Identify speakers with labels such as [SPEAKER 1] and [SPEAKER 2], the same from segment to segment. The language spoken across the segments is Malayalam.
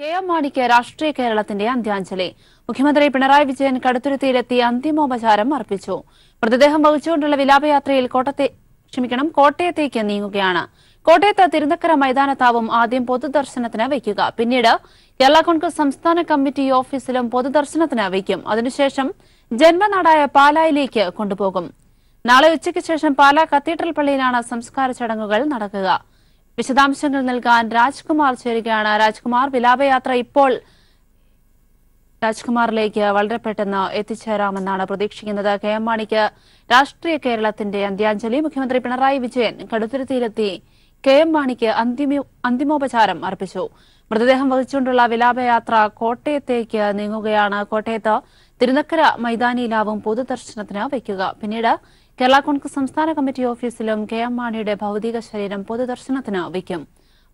[SPEAKER 1] കെ.എം. മാണിക്ക് രാഷ്ട്രീയ കേരളത്തിന്റെ അന്ത്യാഞ്ജലി. മുഖ്യമന്ത്രി പിണറായി വിജയൻ കടുത്തുരുത്തിയിലെത്തി അന്തിമോപചാരം അർപ്പിച്ചു. മൃതദേഹം വഹിച്ചുകൊണ്ടുള്ള വിലാപയാത്രയിൽ കോട്ടയത്തേക്ക് നീങ്ങുകയാണ്. കോട്ടയത്ത് തിരുനക്കര മൈതാനത്താവും ആദ്യം പൊതുദർശനത്തിന് വയ്ക്കുക. പിന്നീട് കേരള കോൺഗ്രസ് സംസ്ഥാന കമ്മിറ്റി ഓഫീസിലും പൊതുദർശനത്തിന് വയ്ക്കും. അതിനുശേഷം ജന്മനാടായ പാലായിലേക്ക് കൊണ്ടുപോകും. നാളെ ഉച്ചയ്ക്ക് ശേഷം പാലാ കത്തീഡ്രൽ പള്ളിയിലാണ് സംസ്കാര ചടങ്ങുകൾ നടക്കുക. വിശദാംശങ്ങൾ നൽകാൻ രാജ്കുമാർ ചേരുകയാണ്. രാജ്കുമാർ, വിലാപയാത്ര ഇപ്പോൾ രാജ്കുമാറിലേക്ക് വളരെ പെട്ടെന്ന് എത്തിച്ചേരാമെന്നാണ് പ്രതീക്ഷിക്കുന്നത്. കെ.എം. മാണിക്ക് രാഷ്ട്രീയ കേരളത്തിന്റെ അന്ത്യാഞ്ജലി. മുഖ്യമന്ത്രി പിണറായി വിജയൻ കടുത്തുരുത്തിയിലെത്തി കെ.എം. മാണിക്ക് അന്തിമോപചാരം അർപ്പിച്ചു. മൃതദേഹം വഹിച്ചുകൊണ്ടുള്ള വിലാപയാത്ര കോട്ടയത്തേക്ക് നീങ്ങുകയാണ്. കോട്ടയത്ത് തിരുനക്കര മൈതാനിയിലാവും പൊതുദർശനത്തിന് വയ്ക്കുക. പിന്നീട് കേരള കോൺഗ്രസ് സംസ്ഥാന കമ്മിറ്റി ഓഫീസിലും കെ.എം. മാണിയുടെ ഭൌതിക ശരീരം പൊതുദർശനത്തിന് വയ്ക്കും.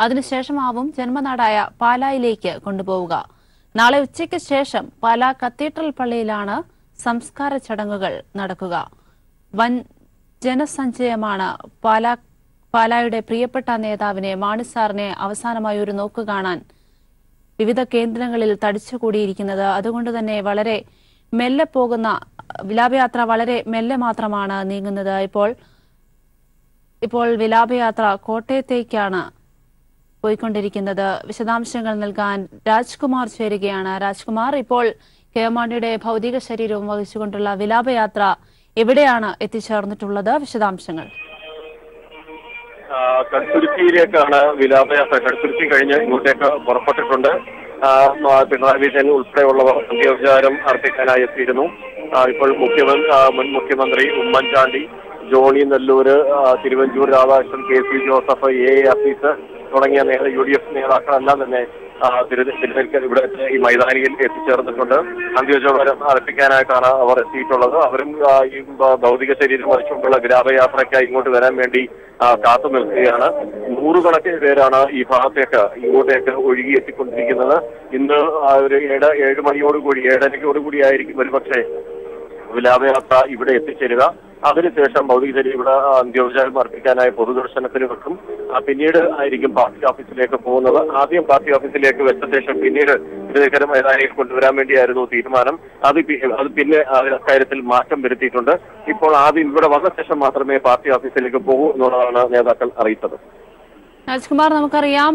[SPEAKER 1] അതിനുശേഷമാവും ജന്മനാടായ പാലായിലേക്ക് കൊണ്ടുപോവുക. നാളെ ഉച്ചയ്ക്ക് ശേഷം പാലാ കത്തീഡ്രൽ പള്ളിയിലാണ് സംസ്കാര ചടങ്ങുകൾ നടക്കുക. വൻ ജനസഞ്ചയമാണ് പാലായുടെ പ്രിയപ്പെട്ട നേതാവിനെ മാണിസാറിനെ അവസാനമായി ഒരു നോക്ക് കാണാൻ വിവിധ കേന്ദ്രങ്ങളിൽ തടിച്ചുകൂടിയിരിക്കുന്നത്. അതുകൊണ്ട് തന്നെ വളരെ മെല്ലെ പോകുന്ന വിലാപയാത്ര വളരെ മെല്ലെ മാത്രമാണ് നീങ്ങുന്നത്. ഇപ്പോൾ വിലാപയാത്ര കോട്ടയത്തേക്കാണ് പോയിക്കൊണ്ടിരിക്കുന്നത്. വിശദാംശങ്ങൾ നൽകാൻ രാജ്കുമാർ ചേരുകയാണ്. രാജ്കുമാർ, ഇപ്പോൾ കെ.എം. മാണിയുടെ ഭൌതിക ശരീരവും വഹിച്ചുകൊണ്ടുള്ള വിലാപയാത്ര എവിടെയാണ് എത്തിച്ചേർന്നിട്ടുള്ളത്? വിശദാംശങ്ങൾ.
[SPEAKER 2] കടുത്തുരുത്തിയിലേക്കാണ് വിലാപയാത്ര. കടുത്തുരുത്തി കഴിഞ്ഞ് ഇങ്ങോട്ടേക്ക് പുറപ്പെട്ടിട്ടുണ്ട്. പിണറായി വിജയൻ ഉൾപ്പെടെയുള്ളവർ അന്ത്യോപചാരം അർപ്പിക്കാനായി എത്തിയിരുന്നു. ഇപ്പോൾ മുൻ മുഖ്യമന്ത്രി Oommen Chandy, Johnny Nellore, Thiruvanchoor Radhakrishnan, K C. Joseph, A Hafiz തുടങ്ങിയ UDF നേതാക്കളെല്ലാം തന്നെ ഇവിടെ ഈ മൈതാനിയിൽ എത്തിച്ചേർന്നിട്ടുണ്ട്. അന്ത്യോപചാരം അർപ്പിക്കാനായിട്ടാണ് അവർ എത്തിയിട്ടുള്ളത്. അവരും ഈ ഭൗതിക ശരീരം വഹിച്ചുകൊണ്ടുള്ള വിലാപയാത്രയ്ക്കായി ഇങ്ങോട്ട് വരാൻ വേണ്ടി കാത്തു നിൽക്കുകയാണ്. നൂറുകണക്കിന് പേരാണ് ഈ ഭാഗത്തേക്ക് ഇങ്ങോട്ടേക്ക് ഒഴുകി എത്തിക്കൊണ്ടിരിക്കുന്നത്. ഇന്ന് ഒരു 7 മണിയോടുകൂടി 7:30 ആയിരിക്കും ഒരുപക്ഷെ വിലാപയാത്ര ഇവിടെ എത്തിച്ചേരുക. അതിനുശേഷം ഭൗതിക ശരീരം ഇവിടെ അന്ത്യോപചാരം അർപ്പിക്കാനായി പൊതുദർശനത്തിന് വെക്കും. പിന്നീട് ആയിരിക്കും പാർട്ടി ഓഫീസിലേക്ക് പോകുന്നത്. ആദ്യം പാർട്ടി ഓഫീസിലേക്ക് വെച്ച ശേഷം പിന്നീട് തിരുനക്കര മൈതാനിയിൽ കൊണ്ടുവരാൻ വേണ്ടിയായിരുന്നു തീരുമാനം. അത് പിന്നെ അക്കാര്യത്തിൽ മാറ്റം വരുത്തിയിട്ടുണ്ട്. ഇപ്പോൾ ആദ്യം ഇവിടെ വന്ന ശേഷം മാത്രമേ പാർട്ടി ഓഫീസിലേക്ക് പോകൂ എന്നുള്ളതാണ് നേതാക്കൾ അറിയിച്ചത്.
[SPEAKER 1] രാജ്കുമാർ, നമുക്കറിയാം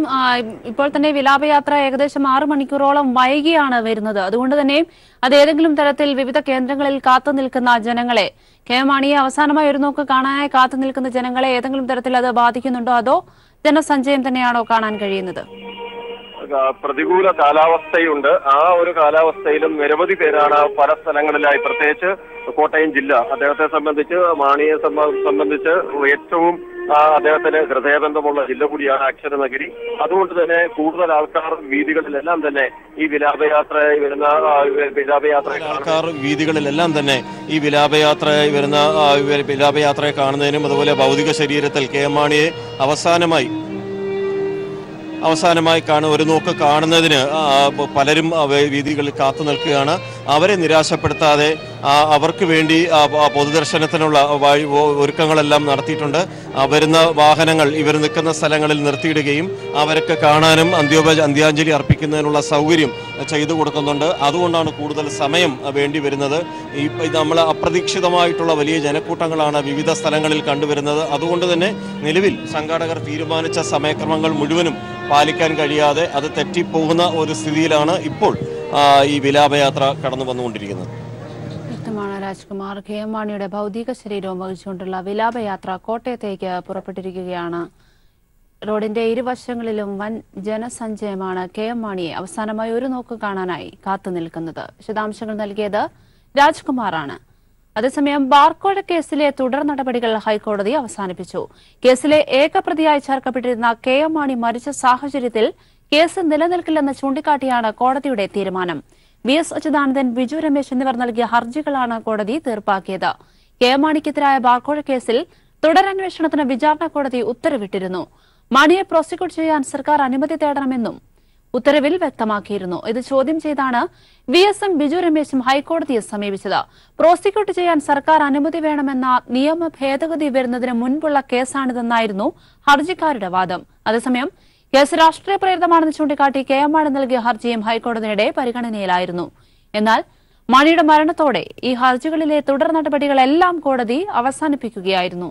[SPEAKER 1] ഇപ്പോൾ തന്നെ വിലാപയാത്ര ഏകദേശം 6 മണിക്കൂറോളം വൈകിയാണ് വരുന്നത്. അതുകൊണ്ട് തന്നെ അത് ഏതെങ്കിലും തരത്തിൽ വിവിധ കേന്ദ്രങ്ങളിൽ കാത്തു നിൽക്കുന്ന ജനങ്ങളെ, കെ.എം. മാണിയെ അവസാനമായി ഒരു നോക്ക് കാണാനായി കാത്തു നിൽക്കുന്ന ജനങ്ങളെ ഏതെങ്കിലും തരത്തിൽ അത് ബാധിക്കുന്നുണ്ടോ, അതോ ജനസഞ്ചയം തന്നെയാണോ കാണാൻ കഴിയുന്നത്?
[SPEAKER 2] പ്രതികൂല കാലാവസ്ഥയുണ്ട്. ആ ഒരു കാലാവസ്ഥയിലും നിരവധി പേരാണ് പല സ്ഥലങ്ങളിലായി, പ്രത്യേകിച്ച് കോട്ടയം ജില്ല അദ്ദേഹത്തെ സംബന്ധിച്ച്, മാണിയെ സംബന്ധിച്ച് ഏറ്റവും അദ്ദേഹത്തിന് ഹൃദയബന്ധമുള്ള ജില്ല കൂടിയാണ് അക്ഷരനഗരി. അതുകൊണ്ട് തന്നെ കൂടുതൽ ആൾക്കാർ വീതികളിലെല്ലാം തന്നെ ഈ വിലാപയാത്രയെ കാണുന്നതിനും അതുപോലെ ഭൗതിക ശരീരത്തിൽ കെ.എം. മാണിയെ അവസാനമായി ഒരു നോക്ക് കാണുന്നതിന് പലരും വീതികളിൽ കാത്തു നിൽക്കുകയാണ്. അവരെ നിരാശപ്പെടുത്താതെ അവർക്ക് വേണ്ടി പൊതുദർശനത്തിനുള്ള ഒരുക്കങ്ങളെല്ലാം നടത്തിയിട്ടുണ്ട്. വരുന്ന വാഹനങ്ങൾ ഇവർ നിൽക്കുന്ന സ്ഥലങ്ങളിൽ നിർത്തിയിടുകയും അവരൊക്കെ കാണാനും അന്ത്യാഞ്ജലി അർപ്പിക്കുന്നതിനുള്ള സൗകര്യം ചെയ്തു കൊടുക്കുന്നുണ്ട്. അതുകൊണ്ടാണ് കൂടുതൽ സമയം വേണ്ടി വരുന്നത്. നമ്മൾ അപ്രതീക്ഷിതമായിട്ടുള്ള വലിയ ജനക്കൂട്ടങ്ങളാണ് വിവിധ സ്ഥലങ്ങളിൽ കണ്ടുവരുന്നത്. അതുകൊണ്ട് തന്നെ നിലവിൽ സംഘാടകർ തീരുമാനിച്ച സമയക്രമങ്ങൾ മുഴുവനും പാലിക്കാൻ കഴിയാതെ അത് തെറ്റിപ്പോകുന്ന ഒരു സ്ഥിതിയിലാണ് ഇപ്പോൾ ഈ വിലാപയാത്ര കടന്നു വന്നുകൊണ്ടിരിക്കുന്നത്.
[SPEAKER 1] വ്യക്തമാണ് രാജ്കുമാർ. കെ.എം. മാണിയുടെ ഭൗതിക ശരീരവും വഹിച്ചുകൊണ്ടുള്ള വിലാപയാത്ര കോട്ടയത്തേക്ക് പുറപ്പെട്ടിരിക്കുകയാണ്. റോഡിന്റെ ഇരുവശങ്ങളിലും വൻ ജനസഞ്ചയമാണ് കെ.എം. മാണിയെ അവസാനമായി ഒരു നോക്ക് കാണാനായി കാത്തു നിൽക്കുന്നത്. വിശദാംശങ്ങൾ നൽകിയത് രാജ്കുമാറാണ്. അതേസമയം ബാർക്കോഴ കേസിലെ തുടർ നടപടികൾ ഹൈക്കോടതി അവസാനിപ്പിച്ചു. കേസിലെ ഏകപ്രതിയായി ചേർക്കപ്പെട്ടിരുന്ന കെ.എം. മാണി മരിച്ച സാഹചര്യത്തിൽ കേസ് നിലനിൽക്കില്ലെന്ന് ചൂണ്ടിക്കാട്ടിയാണ് കോടതിയുടെ തീരുമാനം. വി.എസ്. അച്യുതാനന്ദൻ, ബിജു രമേശ് എന്നിവർ നൽകിയ ഹർജികളാണ് കോടതി തീർപ്പാക്കിയത്. കെ.എം. മാണിക്കെതിരായ ബാർക്കോഴ കേസിൽ തുടരന്വേഷണത്തിന് വിചാരണ കോടതി ഉത്തരവിട്ടിരുന്നു. മാണിയെ പ്രോസിക്യൂട്ട് ചെയ്യാൻ സർക്കാർ അനുമതി തേടണമെന്നും ഉത്തരവിൽ വ്യക്തമാക്കിയിരുന്നു. ഇത് ചോദ്യം ചെയ്താണ് വി.എസും ബിജു രമേശും ഹൈക്കോടതിയെ സമീപിച്ചത്. പ്രോസിക്യൂട്ട് ചെയ്യാൻ സർക്കാർ അനുമതി വേണമെന്ന നിയമ ഭേദഗതി വരുന്നതിന് മുൻപുള്ള കേസാണിതെന്നായിരുന്നു ഹർജിക്കാരുടെ വാദം. അതേസമയം കേസ് രാഷ്ട്രീയ പ്രേരിതമാണെന്ന് ചൂണ്ടിക്കാട്ടി കെ.എം. മാണി നൽകിയ ഹർജിയും ഹൈക്കോടതിയുടെ പരിഗണനയിലായിരുന്നു. എന്നാൽ മാണിയുടെ മരണത്തോടെ ഈ ഹർജികളിലെ തുടർ നടപടികളെല്ലാം കോടതി അവസാനിപ്പിക്കുകയായിരുന്നു.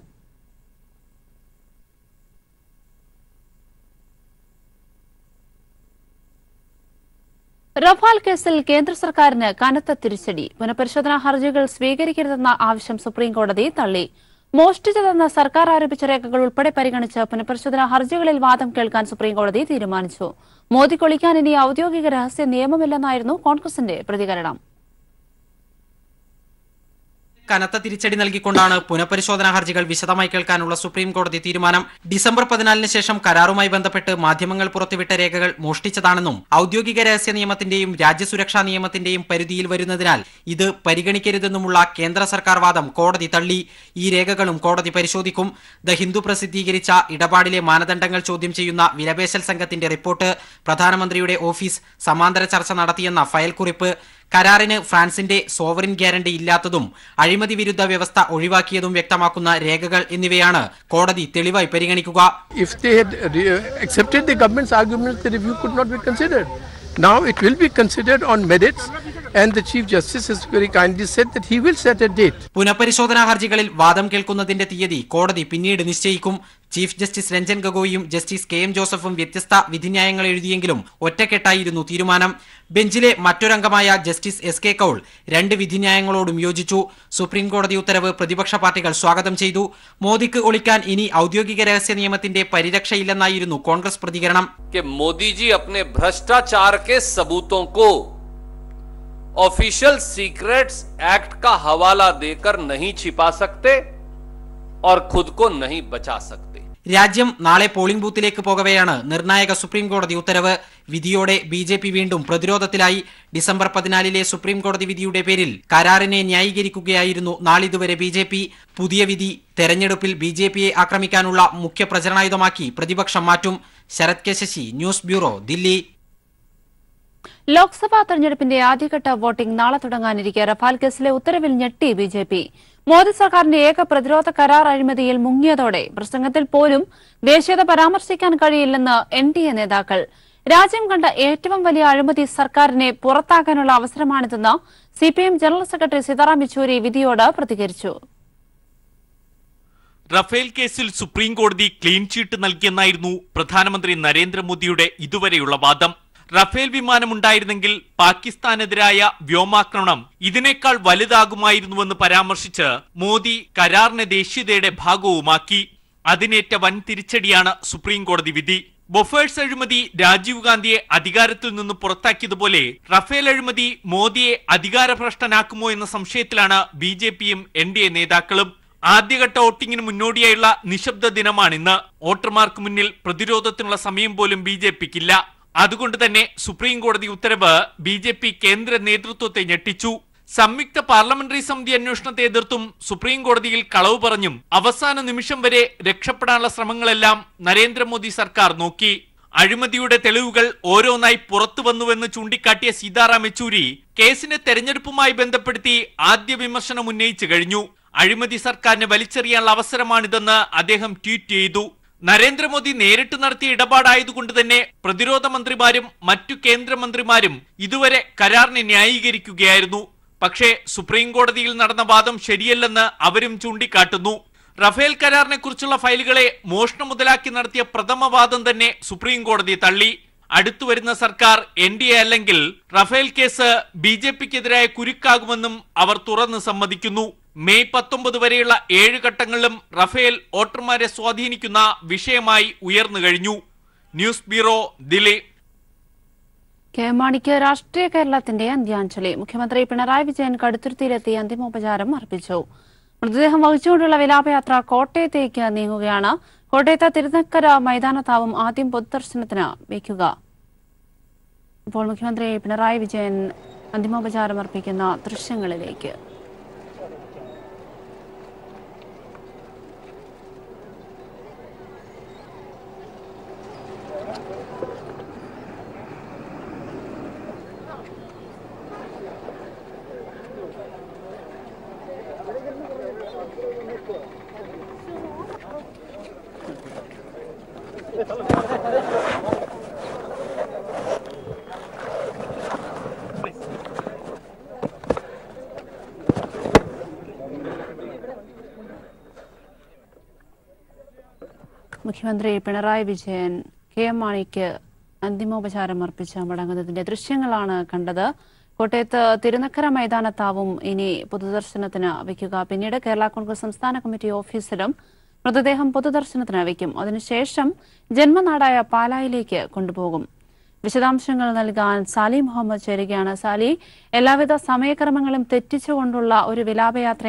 [SPEAKER 1] റഫാൽ കേസിൽ കേന്ദ്ര സർക്കാരിന് കനത്ത തിരിച്ചടി. പുനഃപരിശോധനാ ഹർജികൾ സ്വീകരിക്കരുതെന്ന ആവശ്യം സുപ്രീംകോടതി തള്ളി. മോഷ്ടിച്ചതെന്ന് സർക്കാർ ആരോപിച്ച രേഖകൾ ഉൾപ്പെടെ പരിഗണിച്ച് പുനഃപരിശോധനാ ഹർജികളിൽ വാദം കേൾക്കാൻ സുപ്രീംകോടതി തീരുമാനിച്ചു. മോദിക്കൊളിക്കാൻ ഇനി ഔദ്യോഗിക രഹസ്യ നിയമമില്ലെന്നായിരുന്നു കോൺഗ്രസിന്റെ പ്രതികരണം.
[SPEAKER 3] കനത്ത തിരിച്ചടി നൽകിക്കൊണ്ടാണ് പുനഃപരിശോധനാ ഹർജികൾ വിശദമായി കേൾക്കാനുള്ള സുപ്രീം കോടതി തീരുമാനം. ഡിസംബർ 14 ശേഷം കരാറുമായി ബന്ധപ്പെട്ട് മാധ്യമങ്ങൾ പുറത്തുവിട്ട രേഖകൾ മോഷ്ടിച്ചതാണെന്നും ഔദ്യോഗിക രഹസ്യ നിയമത്തിന്റെയും രാജ്യസുരക്ഷാ നിയമത്തിന്റെയും പരിധിയിൽ വരുന്നതിനാൽ ഇത് പരിഗണിക്കരുതെന്നുമുള്ള കേന്ദ്ര സർക്കാർ വാദം കോടതി തള്ളി. ഈ രേഖകളും കോടതി പരിശോധിക്കും. ദ ഹിന്ദു പ്രസിദ്ധീകരിച്ച ഇടപാടിലെ മാനദണ്ഡങ്ങൾ ചോദ്യം ചെയ്യുന്ന വിലപേശൽ സംഘത്തിന്റെ റിപ്പോർട്ട്, പ്രധാനമന്ത്രിയുടെ ഓഫീസ് സമാന്തര ചർച്ച നടത്തിയെന്ന ഫയൽ കുറിപ്പ്, കരാറിന് ഫ്രാൻസിന്റെ സോവറിൻ ഗ്യാരണ്ടി ഇല്ലാത്തതും അഴിമതി വിരുദ്ധ വ്യവസ്ഥ ഒഴിവാക്കിയതും വ്യക്തമാക്കുന്ന രേഖകൾ എന്നിവയാണ് കോടതി തെളിവായി പരിഗണിക്കുക.
[SPEAKER 4] If they had accepted the government's arguments, the review could not be considered. Now it will be considered on merits, and the Chief Justice has very kindly said that he will set a date.
[SPEAKER 3] പുനഃപരിശോധനാ ഹർജികളിൽ വാദം കേൾക്കുന്നതിന്റെ തീയതി കോടതി പിന്നീട് നിശ്ചയിക്കും. ചീഫ് ജസ്റ്റിസ് രഞ്ജൻ ഗൊഗോയും ജസ്റ്റിസ് കെ.എം. ജോസഫും വ്യത്യസ്ത വിധിന്യായങ്ങൾ എഴുതിയെങ്കിലും ഒറ്റക്കെട്ടായിരുന്നു തീരുമാനം. ബെഞ്ചിലെ മറ്റൊരംഗമായ ജസ്റ്റിസ് എസ്.കെ. കൌൾ 2 വിധിന്യായങ്ങളോടും യോജിച്ചു. സുപ്രീംകോടതി ഉത്തരവ് പ്രതിപക്ഷ പാർട്ടികൾ സ്വാഗതം ചെയ്തു. മോദിക്ക് ഒളിക്കാൻ ഇനി ഔദ്യോഗിക രഹസ്യ നിയമത്തിന്റെ പരിരക്ഷയില്ലെന്നായിരുന്നു കോൺഗ്രസ് പ്രതികരണം.
[SPEAKER 5] മോദിജി अपने भ्रष्टाचार के सबूतों को ऑफिशियल सीक्रेट्स एक्ट का हवाला देकर नहीं छिपा सकते और खुद को नहीं बचा सकते.
[SPEAKER 3] രാജ്യം നാളെ പോളിംഗ് ബൂത്തിലേക്ക് പോകവെയാണ് നിർണായക സുപ്രീംകോടതി ഉത്തരവ്. വിധിയോടെ ബി.ജെ.പി. വീണ്ടും പ്രതിരോധത്തിലായി. ഡിസംബർ 14 സുപ്രീംകോടതി വിധിയുടെ പേരിൽ കരാറിനെ ന്യായീകരിക്കുകയായിരുന്നു നാളിതുവരെ ബി.ജെ.പി. പുതിയ വിധി തെരഞ്ഞെടുപ്പിൽ ബി.ജെ.പിയെ ആക്രമിക്കാനുള്ള മുഖ്യ പ്രചരണായുധമാക്കി പ്രതിപക്ഷം മാറ്റും. Sarath K Sasi, news bureau, Delhi.
[SPEAKER 1] Lok Sabha തെരഞ്ഞെടുപ്പിന്റെ ആദ്യഘട്ട വോട്ടിംഗ് നാളെ തുടങ്ങാനിരിക്കെ റഫാൽ കേസിലെ ഉത്തരവിൽ ഞെട്ടി ബി.ജെ.പി. മോദി സർക്കാരിന്റെ ഏക പ്രതിരോധ കരാർ അഴിമതിയിൽ മുങ്ങിയതോടെ പ്രസംഗത്തിൽ പോലും ദേശീയത പരാമർശിക്കാൻ കഴിയില്ലെന്ന് എൻ.ഡി.എ നേതാക്കൾ. രാജ്യം കണ്ട ഏറ്റവും വലിയ അഴിമതി സർക്കാരിനെ പുറത്താക്കാനുള്ള അവസരമാണിതെന്ന് CPM general secretary Sitaram Yechury വിധിയോട് പ്രതികരിച്ചു.
[SPEAKER 6] റഫേൽ കേസിൽ സുപ്രീംകോടതി ക്ലീൻ ചീട്ട് നൽകിയെന്നായിരുന്നു പ്രധാനമന്ത്രി നരേന്ദ്രമോദിയുടെ ഇതുവരെയുള്ള വാദം. റഫേൽ വിമാനമുണ്ടായിരുന്നെങ്കിൽ പാകിസ്ഥാനെതിരായ വ്യോമാക്രമണം ഇതിനേക്കാൾ വലുതാകുമായിരുന്നുവെന്ന് പരാമർശിച്ച് മോദി കരാറിനെ ദേശീയതയുടെ ഭാഗവുമാക്കി. അതിനേറ്റ വൻ തിരിച്ചടിയാണ് സുപ്രീംകോടതി വിധി. ബൊഫേഴ്സ് അഴിമതി രാജീവ് ഗാന്ധിയെ അധികാരത്തിൽ നിന്ന് പുറത്താക്കിയതുപോലെ റഫേൽ അഴിമതി മോദിയെ അധികാരഭ്രഷ്ടനാക്കുമോ എന്ന സംശയത്തിലാണ് ബി.ജെ.പിയും എൻ.ഡി.എ നേതാക്കളും. ആദ്യഘട്ട വോട്ടിംഗിന് മുന്നോടിയായുള്ള നിശബ്ദ ദിനമാണിന്ന്. വോട്ടർമാർക്ക് മുന്നിൽ പ്രതിരോധത്തിനുള്ള സമയം പോലും ബി.ജെ.പിക്കില്ല. അതുകൊണ്ട് തന്നെ സുപ്രീം കോടതി ഉത്തരവ് ബി.ജെ.പി. കേന്ദ്ര നേതൃത്വത്തെ ഞെട്ടിച്ചു. സംയുക്ത പാർലമെന്ററി സമിതി അന്വേഷണത്തെ എതിർത്തും സുപ്രീം കോടതിയിൽ കളവ് പറഞ്ഞും അവസാന നിമിഷം വരെ രക്ഷപ്പെടാനുള്ള ശ്രമങ്ങളെല്ലാം നരേന്ദ്രമോദി സർക്കാർ നോക്കി. അഴിമതിയുടെ തെളിവുകൾ ഓരോന്നായി പുറത്തു വന്നുവെന്ന് ചൂണ്ടിക്കാട്ടിയ സീതാറാം യെച്ചൂരി കേസിനെ തെരഞ്ഞെടുപ്പുമായി ബന്ധപ്പെടുത്തി ആദ്യ വിമർശനം ഉന്നയിച്ചു കഴിഞ്ഞു. അഴിമതി സർക്കാരിനെ വലിച്ചെറിയാനുള്ള അവസരമാണിതെന്ന് അദ്ദേഹം ട്വീറ്റ് ചെയ്തു. നരേന്ദ്രമോദി നേരിട്ട് നടത്തിയ ഇടപാടായതുകൊണ്ട് തന്നെ പ്രതിരോധ മന്ത്രിമാരും മറ്റു കേന്ദ്രമന്ത്രിമാരും ഇതുവരെ കരാറിനെ ന്യായീകരിക്കുകയായിരുന്നു. പക്ഷേ സുപ്രീം കോടതിയിൽ നടന്ന വാദം ശരിയല്ലെന്ന് അവരും ചൂണ്ടിക്കാട്ടുന്നു. റഫേൽ കരാറിനെ കുറിച്ചുള്ള ഫയലുകളെ മോഷണം മുതലാക്കി നടത്തിയ പ്രഥമ വാദം തന്നെ സുപ്രീം കോടതി തള്ളി. അടുത്തുവരുന്ന സർക്കാർ എൻ.ഡി.എ അല്ലെങ്കിൽ റഫേൽ കേസ് ബി.ജെ.പിക്കെതിരായ കുരുക്കാകുമെന്നും അവർ തുറന്ന് സമ്മതിക്കുന്നു. മെയ് 19 വരെയുള്ള 7 ഘട്ടങ്ങളിലും റഫേൽ വോട്ടർമാരെ സ്വാധീനിക്കുന്ന വിഷയമായി ഉയർന്നു കഴിഞ്ഞു. News bureau, Delhi.
[SPEAKER 1] കെ.എം. മാണിക്ക് രാഷ്ട്രീയ കേരളത്തിന്റെ അന്ത്യാഞ്ജലി. മുഖ്യമന്ത്രി പിണറായി വിജയൻ കടുത്തുരുത്തിയിലെത്തി അന്തിമോപചാരം അർപ്പിച്ചു. മൃതദേഹം വഹിച്ചുകൊണ്ടുള്ള വിലാപയാത്ര കോട്ടയത്തേക്ക് നീങ്ങുകയാണ്. കോട്ടയത്ത് തിരുനക്കര മൈതാനത്താവും ആദ്യം പൊതുദർശനത്തിന് വയ്ക്കുക. ഇപ്പോൾ മുഖ്യമന്ത്രി പിണറായി വിജയൻ അന്തിമോപചാരം അർപ്പിക്കുന്ന ദൃശ്യങ്ങളിലേക്ക്.
[SPEAKER 7] चलो
[SPEAKER 1] മുഖ്യമന്ത്രി പിണറായി വിജയൻ കെ.എം. മാണിക്ക് അന്തിമോപചാരം അർപ്പിച്ച മടങ്ങുന്നതിന്റെ ദൃശ്യങ്ങളാണ് കണ്ടത്. കോട്ടയത്ത് തിരുനക്കര മൈതാനത്താവും ഇനി പൊതുദർശനത്തിന് വയ്ക്കുക. പിന്നീട് കേരള കോൺഗ്രസ് സംസ്ഥാന കമ്മിറ്റി ഓഫീസിലും മൃതദേഹം പൊതുദർശനത്തിന് വയ്ക്കും. അതിനുശേഷം ജന്മനാടായ പാലായിലേക്ക് കൊണ്ടുപോകും. വിശദാംശങ്ങൾ നൽകാൻ സാലി മുഹമ്മദ് ചേരുകയാണ്. സാലി, എല്ലാവിധ സമയക്രമങ്ങളും തെറ്റിച്ചുകൊണ്ടുള്ള ഒരു വിലാപയാത്ര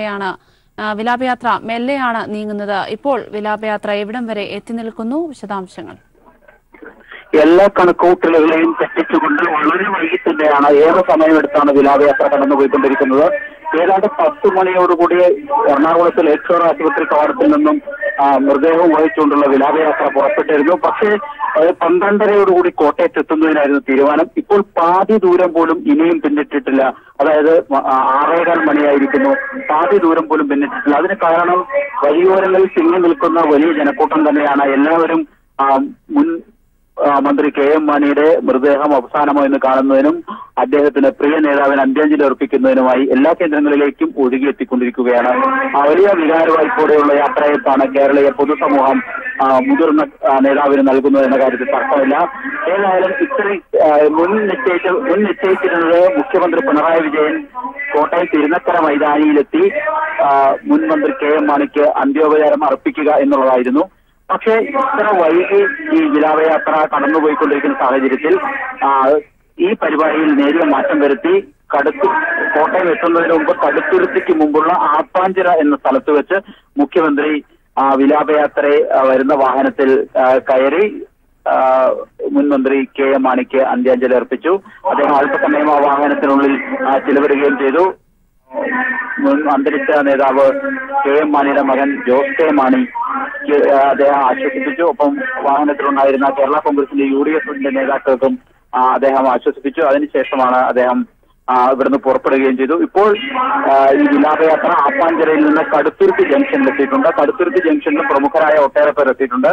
[SPEAKER 1] മെല്ലെയാണ് നീങ്ങുന്നത്. ഇപ്പോൾ വിലാപയാത്ര എവിടം വരെ എത്തി നിൽക്കുന്നു? വിശദാംശങ്ങൾ.
[SPEAKER 7] എല്ലാ കണക്കുകൂട്ടലുകളെയും തെറ്റിച്ചുകൊണ്ട് വളരെ വൈകി തന്നെയാണ്, ഏറെ സമയമെടുത്താണ് വിലാപയാത്ര കടന്നുപോയിക്കൊണ്ടിരിക്കുന്നത്. ഏതാണ്ട് 10 മണിയോടുകൂടി എറണാകുളത്ത് ലേക്ക് ഷോർ ആശുപത്രി കവാടത്തിൽ നിന്നും മൃതദേഹം വഹിച്ചുകൊണ്ടുള്ള വിലാപയാത്ര പുറപ്പെട്ടിരുന്നു. പക്ഷേ 12:30യോടുകൂടി കോട്ടയത്ത് എത്തുന്നതിനായിരുന്നു തീരുമാനം. ഇപ്പോൾ പാതി ദൂരം പോലും ഇനിയും പിന്നിട്ടിട്ടില്ല. അതായത് 6:15 മണിയായിരിക്കുന്നു. പാതി ദൂരം പോലും പിന്നിട്ടിട്ടില്ല. അതിന് കാരണം വഴിയോരങ്ങളിൽ തിങ്ങി നിൽക്കുന്ന വലിയ ജനക്കൂട്ടം തന്നെയാണ്. എല്ലാവരും മുൻ മന്ത്രി കെ.എം. മാണിയുടെ മൃതദേഹം അവസാനമായി കാണുന്നതിനും അദ്ദേഹത്തിന് പ്രിയ നേതാവിന് അന്ത്യാഞ്ജലി അർപ്പിക്കുന്നതിനുമായി എല്ലാ കേന്ദ്രങ്ങളിലേക്കും ഒഴുകിയെത്തിക്കൊണ്ടിരിക്കുകയാണ്. വലിയ വികാരവായ്പോടെയുള്ള യാത്രയത്താണ് കേരളീയ പൊതുസമൂഹം മുതിർന്ന നേതാവിന് നൽകുന്നത് എന്ന കാര്യത്തിൽ തർക്കമില്ല. ഏതായാലും മുൻ നിശ്ചയിച്ചിരുന്നത് മുഖ്യമന്ത്രി പിണറായി വിജയൻ കോട്ടയം തിരുനക്കര മൈതാനിയിലെത്തി മുൻ മന്ത്രി കെ.എം. മാണിക്ക് അന്ത്യോപചാരം അർപ്പിക്കുക എന്നുള്ളതായിരുന്നു. പക്ഷേ ഇത്ര വൈകി ഈ വിലാപയാത്ര കടന്നുപോയിക്കൊണ്ടിരിക്കുന്ന സാഹചര്യത്തിൽ ഈ പരിപാടിയിൽ നേരിയ മാറ്റം വരുത്തി കോട്ടയം എത്തുന്നതിന് മുമ്പ് കടുത്തുരുത്തിക്ക് മുമ്പുള്ള ആപ്പാഞ്ചിറ എന്ന സ്ഥലത്ത് വെച്ച് മുഖ്യമന്ത്രി വിലാപയാത്രയെ വരുന്ന വാഹനത്തിൽ കയറി മുൻമന്ത്രി കെ.എം. മാണിക്ക് അന്ത്യാഞ്ജലി അർപ്പിച്ചു. അദ്ദേഹം അല്പസമയം ആ വാഹനത്തിനുള്ളിൽ ചിലവിടുകയും ചെയ്തു. മുൻ അന്തരിച്ച നേതാവ് കെ.എം. മാണിയുടെ മകൻ ജോസ് കെ. മാണി അദ്ദേഹം ആശ്വസിപ്പിച്ചു. ഒപ്പം വാഹനത്തിലുണ്ടായിരുന്ന കേരള കോൺഗ്രസിന്റെ UDF നേതാക്കൾക്കും അദ്ദേഹം ആശ്വസിപ്പിച്ചു. അതിനുശേഷമാണ് അദ്ദേഹം ഇവിടുന്ന് പുറപ്പെടുകയും ചെയ്തു. ഇപ്പോൾ ഈ വിലാപയാത്ര ആപ്പാഞ്ചിറയിൽ നിന്ന് കടുത്തുരുത്തി ജംഗ്ഷനിൽ എത്തിയിട്ടുണ്ട്. കടുത്തുരുത്തി ജംഗ്ഷനിൽ പ്രമുഖരായ ഒട്ടേറെ പേർ എത്തിയിട്ടുണ്ട്.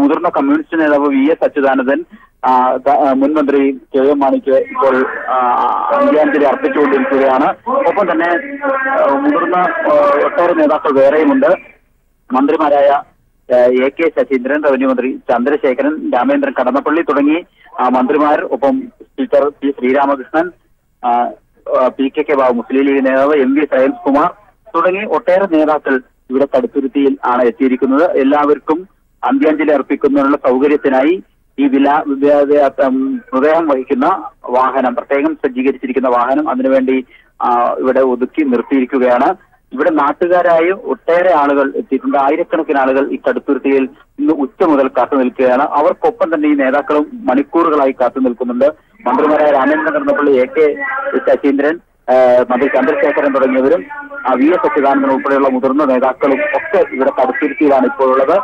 [SPEAKER 7] മുതിർന്ന കമ്മ്യൂണിസ്റ്റ് നേതാവ് V.S. അച്യുതാനന്ദൻ മുൻമന്ത്രി കെ.എം. മാണിക്ക് ഇപ്പോൾ അന്ത്യാഞ്ജലി അർപ്പിച്ചുകൊണ്ടിരിക്കുകയാണ്. ഒപ്പം തന്നെ മുതിർന്ന ഒട്ടേറെ നേതാക്കൾ വേറെയുമുണ്ട്. മന്ത്രിമാരായ A.K. ശശീന്ദ്രൻ, റവന്യൂ മന്ത്രി ചന്ദ്രശേഖരൻ, രാമേന്ദ്രൻ കടന്നപ്പള്ളി തുടങ്ങി മന്ത്രിമാർ, ഒപ്പം speaker P. Sreeramakrishnan, P.K. Babu, Muslim League നേതാവ് M.V. സയൻസ് കുമാർ തുടങ്ങി ഒട്ടേറെ നേതാക്കൾ ഇവിടെ കടുത്തുരുത്തിയിൽ ആണ് എത്തിയിരിക്കുന്നത്. എല്ലാവർക്കും അന്ത്യാഞ്ജലി അർപ്പിക്കുന്നതിനുള്ള സൗകര്യത്തിനായി ഈ മൃതദേഹം വഹിക്കുന്ന വാഹനം, പ്രത്യേകം സജ്ജീകരിച്ചിരിക്കുന്ന വാഹനം അതിനുവേണ്ടി ഇവിടെ ഒതുക്കി നിർത്തിയിരിക്കുകയാണ്. ഇവിടെ നാട്ടുകാരായ ഒട്ടേറെ ആളുകൾ എത്തിയിട്ടുണ്ട്. ആയിരക്കണക്കിന് ആളുകൾ ഈ കടുത്തുരുത്തിയിൽ ഇന്ന് ഉച്ച മുതൽ കാത്തു നിൽക്കുകയാണ്. അവർക്കൊപ്പം തന്നെ ഈ നേതാക്കളും മണിക്കൂറുകളായി കാത്തു നിൽക്കുന്നുണ്ട്. മന്ത്രിമാരായ രാമേന്ദ്രൻ കടന്നപ്പള്ളി, A.K. ശശീന്ദ്രൻ, മന്ത്രി ചന്ദ്രശേഖരൻ തുടങ്ങിയവരും V.S. അച്യുതാനന്ദൻ ഉൾപ്പെടെയുള്ള മുതിർന്ന നേതാക്കളും ഒക്കെ ഇവിടെ കടുത്തുരുത്തിയിലാണ് ഇപ്പോഴുള്ളത്.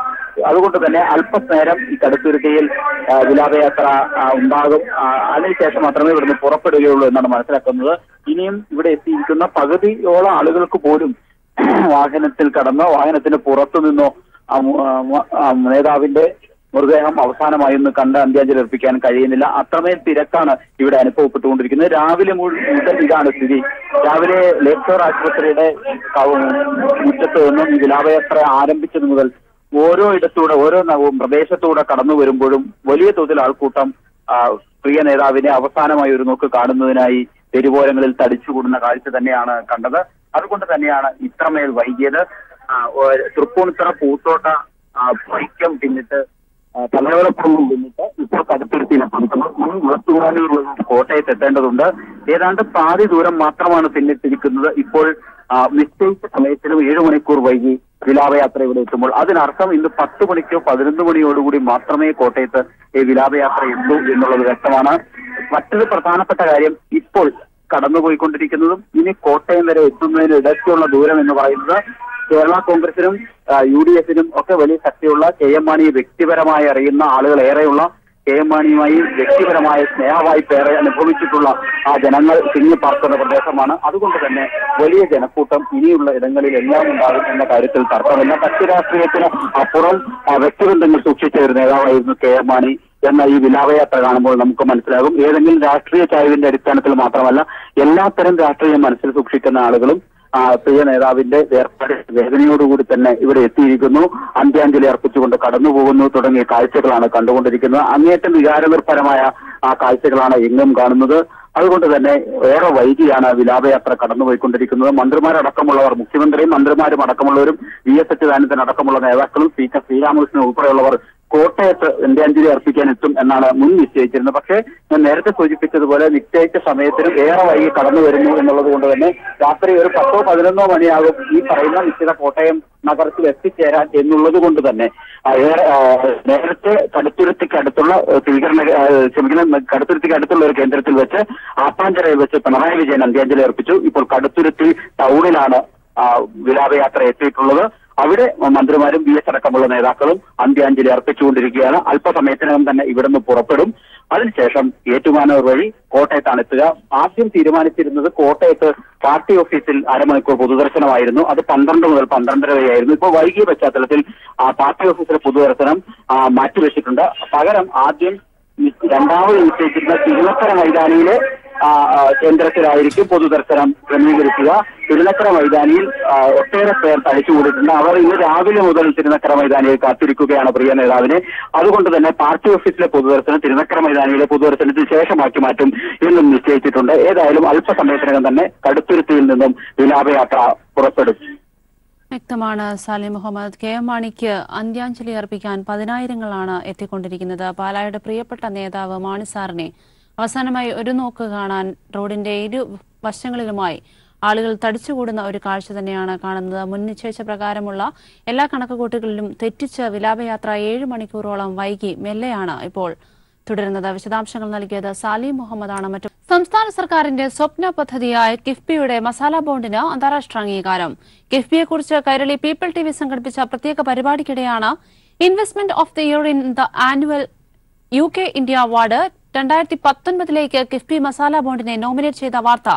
[SPEAKER 7] അതുകൊണ്ട് തന്നെ അല്പനേരം ഈ കടുത്തുരുത്തിയിൽ വിലാപയാത്ര ഉണ്ടാകും. അതിനുശേഷം മാത്രമേ ഇവിടുന്ന് പുറപ്പെടുകയുള്ളൂ എന്നാണ് മനസ്സിലാക്കുന്നത്. ഇനിയും ഇവിടെ എത്തിയിരിക്കുന്ന പകുതിയോളം ആളുകൾക്ക് പോലും വാഹനത്തിൽ കടന്നോ വാഹനത്തിന് പുറത്തു നിന്നോ നേതാവിന്റെ മൃതദേഹം അവസാനമായി ഒന്ന് കണ്ട് അന്ത്യാഞ്ജലി അർപ്പിക്കാൻ കഴിയുന്നില്ല. അത്രമേൽ തിരക്കാണ് ഇവിടെ അനുഭവപ്പെട്ടുകൊണ്ടിരിക്കുന്നത്. രാവിലെ മുതൽ ഇതാണ് സ്ഥിതി. രാവിലെ ലേക്ക് ഷോർ ആശുപത്രിയുടെ മുറ്റത്ത് നിന്നും ഈ വിലാപയാത്ര ആരംഭിച്ചത് മുതൽ ഓരോ പ്രദേശത്തൂടെ കടന്നു വരുമ്പോഴും വലിയ തോതിൽ ആൾക്കൂട്ടം പ്രിയ നേതാവിനെ അവസാനമായി ഒരു നോക്ക് കാണുന്നതിനായി തെരുവോരങ്ങളിൽ തടിച്ചുകൂടുന്ന കാഴ്ച തന്നെയാണ് കണ്ടത്. അതുകൊണ്ട് തന്നെയാണ് ഇത്രമേൽ വൈകിയത്. തൃപ്പൂണിത്തറ, പൂത്തോട്ട, വൈക്കം പിന്നിട്ട് തലയോലപ്പുറം പിന്നിട്ട് ഇപ്പോൾ കടുത്തുരുത്തിയിലെത്തിയിരിക്കുന്നു. കോട്ടയത്ത് എത്തേണ്ടതുണ്ട്. ഏതാണ്ട് പാതി ദൂരം മാത്രമാണ് പിന്നിട്ടിരിക്കുന്നത്. ഇപ്പോൾ നിശ്ചയിച്ച സമയത്തിലും 7 മണിക്കൂർ വൈകി വിലാപയാത്ര ഇവിടെ എത്തുമ്പോൾ അതിനർത്ഥം ഇന്ന് 10 മണിക്കോ 11 മണിയോടുകൂടി മാത്രമേ കോട്ടയത്ത് ഈ വിലാപയാത്ര എത്തൂ എന്നുള്ളത് വ്യക്തമാണ്. മറ്റൊരു പ്രധാനപ്പെട്ട കാര്യം, ഇപ്പോൾ കടന്നുപോയിക്കൊണ്ടിരിക്കുന്നതും ഇനി കോട്ടയം വരെ എത്തുന്നതിന് ഇടയ്ക്കുള്ള ദൂരം എന്ന് പറയുന്നത് കേരള കോൺഗ്രസിനും UDF-നും ഒക്കെ വലിയ ശക്തിയുള്ള കെ.എം. മാണിയെ വ്യക്തിപരമായി അറിയുന്ന ആളുകൾ ഏറെയുള്ള, കെ.എം. മാണിയുമായി വ്യക്തിപരമായ സ്നേഹവായ്പ ഏറെ അനുഭവിച്ചിട്ടുള്ള ജനങ്ങൾ തിങ്ങി പാർക്കുന്ന പ്രദേശമാണ്. അതുകൊണ്ട് തന്നെ വലിയ ജനക്കൂട്ടം ഇനിയുള്ള ഇടങ്ങളിൽ എല്ലാം ഉണ്ടാകും എന്ന കാര്യത്തിൽ തർക്കമില്ല. കക്ഷി രാഷ്ട്രീയത്തിന് അപ്പുറം വ്യക്തിബന്ധങ്ങൾ സൂക്ഷിച്ച ഒരു നേതാവായിരുന്നു കെ.എം. മാണി എന്ന ഈ വിലാപയാത്ര കാണുമ്പോൾ നമുക്ക് മനസ്സിലാകും. ഏതെങ്കിലും രാഷ്ട്രീയ ചായ്വിന്റെ അടിസ്ഥാനത്തിൽ മാത്രമല്ല, എല്ലാത്തരം രാഷ്ട്രീയം മനസ്സിൽ സൂക്ഷിക്കുന്ന ആളുകളും പ്രിയ നേതാവിന്റെ വേർപാട് വേദനയോടുകൂടി തന്നെ ഇവിടെ എത്തിയിരിക്കുന്നു. അന്ത്യാഞ്ജലി അർപ്പിച്ചുകൊണ്ട് കടന്നുപോകുന്നു തുടങ്ങിയ കാഴ്ചകളാണ് കണ്ടുകൊണ്ടിരിക്കുന്നത്. അങ്ങേയറ്റം വികാരനിർഭരമായ ആ കാഴ്ചകളാണ് എങ്ങും കാണുന്നത്. അതുകൊണ്ട് തന്നെ ഏറെ വൈകിയാണ് വിലാപയാത്ര കടന്നുപോയിക്കൊണ്ടിരിക്കുന്നത്. മന്ത്രിമാരടക്കമുള്ളവർ, മുഖ്യമന്ത്രിയും മന്ത്രിമാരും അടക്കമുള്ളവരും VS അച്യുതാനന്ദൻ അടക്കമുള്ള നേതാക്കളും സ്പീക്കർ ശ്രീരാമകൃഷ്ണൻ ഉൾപ്പെടെയുള്ളവർ കോട്ടയത്ത് അന്ത്യാഞ്ജലി അർപ്പിക്കാൻ എത്തും എന്നാണ് മുൻ നിശ്ചയിച്ചിരുന്നത്. പക്ഷേ ഞാൻ നേരത്തെ സൂചിപ്പിച്ചതുപോലെ നിശ്ചയിച്ച സമയത്തിനും ഏറെ വൈകി കടന്നു വരുന്നു എന്നുള്ളത് കൊണ്ട് തന്നെ രാത്രി ഒരു 10-11 മണിയാകും ഈ പറയുന്ന നിശ്ചിത കോട്ടയം നഗരത്തിൽ എത്തിച്ചേരാൻ എന്നുള്ളത് കൊണ്ട് തന്നെ നേരത്തെ കടുത്തുരുത്തിക്ക് അടുത്തുള്ള കടുത്തുരുത്തിക്ക് അടുത്തുള്ള ഒരു കേന്ദ്രത്തിൽ വെച്ച് ആപ്പാഞ്ചിറയിൽ വെച്ച് പിണറായി വിജയൻ അന്ത്യാഞ്ജലി അർപ്പിച്ചു. ഇപ്പോൾ കടുത്തുരുത്തി ടൗണിലാണ് വിലാപയാത്ര എത്തിയിട്ടുള്ളത്. അവിടെ മന്ത്രിമാരും VS അടക്കമുള്ള നേതാക്കളും അന്ത്യാഞ്ജലി അർപ്പിച്ചുകൊണ്ടിരിക്കുകയാണ്. അല്പസമയത്തിനകം തന്നെ ഇവിടുന്ന് പുറപ്പെടും. അതിനുശേഷം ഏറ്റുമാനൂർ വഴി കോട്ടയത്താണ് എത്തുക. ആദ്യം തീരുമാനിച്ചിരുന്നത് കോട്ടയത്ത് പാർട്ടി ഓഫീസിൽ അരമണിക്കൂർ പൊതുദർശനമായിരുന്നു. അത് 12 മുതൽ 12:30 വരെയായിരുന്നു. ഇപ്പോൾ വൈകിയ പശ്ചാത്തലത്തിൽ പാർട്ടി ഓഫീസിലെ പൊതുദർശനം മാറ്റിവെച്ചിട്ടുണ്ട്. പകരം ആദ്യം രണ്ടാമത് നിശ്ചയിച്ചിരുന്ന തിരുനക്കര മൈതാനിയിലെ കേന്ദ്രത്തിലായിരിക്കും പൊതുദർശനം ക്രമീകരിക്കുക. തിരുനക്കര മൈതാനിയിൽ ഒട്ടേറെ പേർ തടിച്ചുകൂടിയിട്ടുണ്ട്. അവർ ഇന്ന് രാവിലെ മുതൽ തിരുനക്കര മൈതാനിയിൽ കാത്തിരിക്കുകയാണ് പ്രിയ നേതാവിനെ. അതുകൊണ്ട് തന്നെ പാർട്ടി ഓഫീസിലെ പൊതുദർശനം തിരുനക്കര മൈതാനിയിലെ പൊതുദർശനത്തിന് ശേഷമാക്കി മാറ്റും എന്നും നിശ്ചയിച്ചിട്ടുണ്ട്. ഏതായാലും അല്പസമയത്തിനകം തന്നെ കടുത്തുരുത്തിയിൽ നിന്നും വിലാപയാത്ര പുറപ്പെടും.
[SPEAKER 1] വ്യക്തമാണ് സാലിം മുഹമ്മദ്. KM മാണിക്ക് അന്ത്യാഞ്ജലി അർപ്പിക്കാൻ 10,000-ങ്ങളാണ് എത്തിക്കൊണ്ടിരിക്കുന്നത്. പാലായുടെ പ്രിയപ്പെട്ട നേതാവ് മാണി സാറിനെ അവസാനമായി ഒരു നോക്ക് കാണാൻ റോഡിന്റെ ഇരുവശങ്ങളിലുമായി ആളുകൾ തടിച്ചുകൂടുന്ന ഒരു കാഴ്ച തന്നെയാണ് കാണുന്നത്. മുൻ നിശ്ചയിച്ച പ്രകാരമുള്ള എല്ലാ കണക്കുകൂട്ടുകളിലും തെറ്റിച്ച് വിലാപയാത്ര 7 മണിക്കൂറോളം വൈകി മെല്ലെയാണ് ഇപ്പോൾ തുടരുന്നത്. വിശദാംശങ്ങൾ നൽകിയത് സാലിം മുഹമ്മദാണ്. മറ്റു സംസ്ഥാന സർക്കാരിന്റെ സ്വപ്ന പദ്ധതിയായ കിഫ്ബിയുടെ മസാല ബോണ്ടിന് അന്താരാഷ്ട്ര അംഗീകാരം. കിഫ്ബിയെക്കുറിച്ച് കൈരളി പീപ്പിൾ TV സംഘടിപ്പിച്ച പ്രത്യേക പരിപാടിക്കിടെയാണ് investment of the year in the annual UK India award 2019 KIIFB masala ബോണ്ടിനെ നോമിനേറ്റ് ചെയ്ത വാർത്ത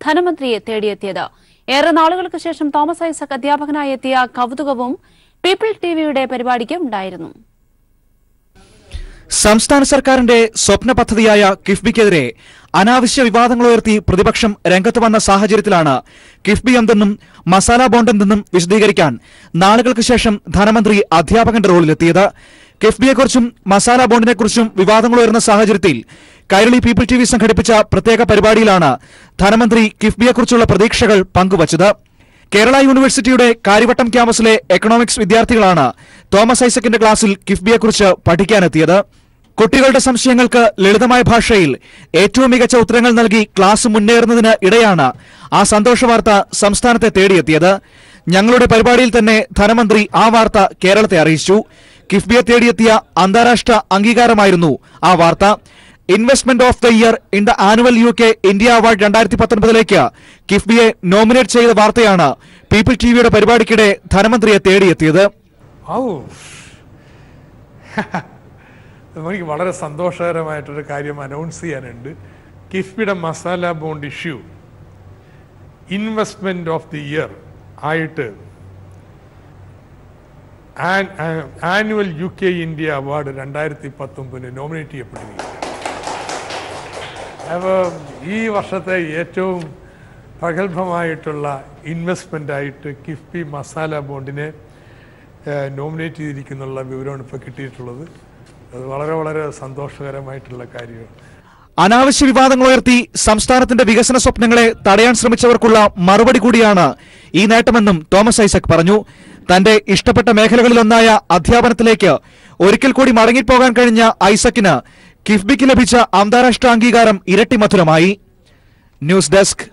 [SPEAKER 1] ധനമന്ത്രിയെ തേടിയെത്തിയത്. ഏറെ നാളുകൾക്ക് ശേഷം തോമസ് ഐസക് അധ്യാപകനായി എത്തിയ കൗതുകവും പീപ്പിൾ TVയുടെ പരിപാടിക്ക് ഉണ്ടായിരുന്നു.
[SPEAKER 8] സംസ്ഥാന സർക്കാരിന്റെ സ്വപ്ന പദ്ധതിയായ കിഫ്ബിക്കെതിരെ അനാവശ്യ വിവാദങ്ങളുയർത്തി പ്രതിപക്ഷം രംഗത്ത് വന്ന സാഹചര്യത്തിലാണ് കിഫ്ബി എന്തെന്നും മസാല ബോണ്ട് എന്തെന്നും വിശദീകരിക്കാൻ നാളുകൾക്ക് ശേഷം ധനമന്ത്രി അധ്യാപകന്റെ റോളിലെത്തിയത്. കിഫ്ബിയെക്കുറിച്ചും മസാല ബോണ്ടിനെക്കുറിച്ചും വിവാദങ്ങളുയർന്ന സാഹചര്യത്തിൽ കൈരളി പീപ്പിൾ TV സംഘടിപ്പിച്ച പ്രത്യേക പരിപാടിയിലാണ് ധനമന്ത്രി കിഫ്ബിയെക്കുറിച്ചുള്ള പ്രതീക്ഷകൾ പങ്കുവച്ചത്. കേരള യൂണിവേഴ്സിറ്റിയുടെ കാര്യവട്ടം ക്യാമ്പസിലെ എക്കണോമിക്സ് വിദ്യാർത്ഥികളാണ് തോമസ് ഐസക്കിന്റെ ക്ലാസിൽ കിഫ്ബിയെക്കുറിച്ച് പഠിക്കാനെത്തിയത്. കുട്ടികളുടെ സംശയങ്ങൾക്ക് ലളിതമായ ഭാഷയിൽ ഏറ്റവും മികച്ച ഉത്തരങ്ങൾ നൽകി ക്ലാസ് മുന്നേറുന്നതിന് ഇടെയാണ് ആ സന്തോഷവാർത്ത സംസ്ഥാനത്തെ തേടിയെത്തിയത്. ഞങ്ങളുടെ പരിപാടിയിൽ തന്നെ ധനമന്ത്രി ആ വാർത്ത കേരളത്തെ അറിയിച്ചു. കിഫ്ബിയെ തേടിയെത്തിയ അന്താരാഷ്ട്ര അംഗീകാരമായിരുന്നു ആ വാർത്ത. Investment of the year in the annual UK India award 2019 കിഫ്ബിയെ നോമിനേറ്റ് ചെയ്ത വാർത്തയാണ് പീപ്പിൾ TVയുടെ പരിപാടിക്കിടെ ധനമന്ത്രിയെ തേടിയെത്തിയത്.
[SPEAKER 9] എനിക്ക് വളരെ സന്തോഷകരമായിട്ടൊരു കാര്യം അനൗൺസ് ചെയ്യാനുണ്ട്. കിഫ്ബിയുടെ masala bond issue investment of the year ആയിട്ട് annual UK India award 2019 nominate ചെയ്യപ്പെട്ടിരിക്കുകയാണ്. അപ്പോൾ ഈ വർഷത്തെ ഏറ്റവും പ്രഗത്ഭമായിട്ടുള്ള ഇൻവെസ്റ്റ്മെന്റ് ആയിട്ട് കിഫ്ബി മസാല ബോണ്ടിനെ നോമിനേറ്റ് ചെയ്തിരിക്കുന്നുള്ള വിവരമാണ് ഇപ്പോൾ കിട്ടിയിട്ടുള്ളത്. അത് വളരെ വളരെ സന്തോഷകരമായിട്ടുള്ള കാര്യമാണ്.
[SPEAKER 8] അനാവശ്യ വിവാദങ്ങളുയർത്തി സംസ്ഥാനത്തിന്റെ വികസന സ്വപ്നങ്ങളെ തടയാൻ ശ്രമിച്ചവർക്കുള്ള മറുപടി കൂടിയാണ് ഈ നേട്ടമെന്നും തോമസ് ഐസക് പറഞ്ഞു. തന്റെ ഇഷ്ടപ്പെട്ട മേഖലകളിലൊന്നായ അധ്യാപനത്തിലേക്ക് ഒരിക്കൽ കൂടി മടങ്ങിപ്പോകാൻ കഴിഞ്ഞ ഐസക്കിന് കിഫ്ബിക്ക് ലഭിച്ച അന്താരാഷ്ട്ര അംഗീകാരം ഇരട്ടി മധുരമായി. News desk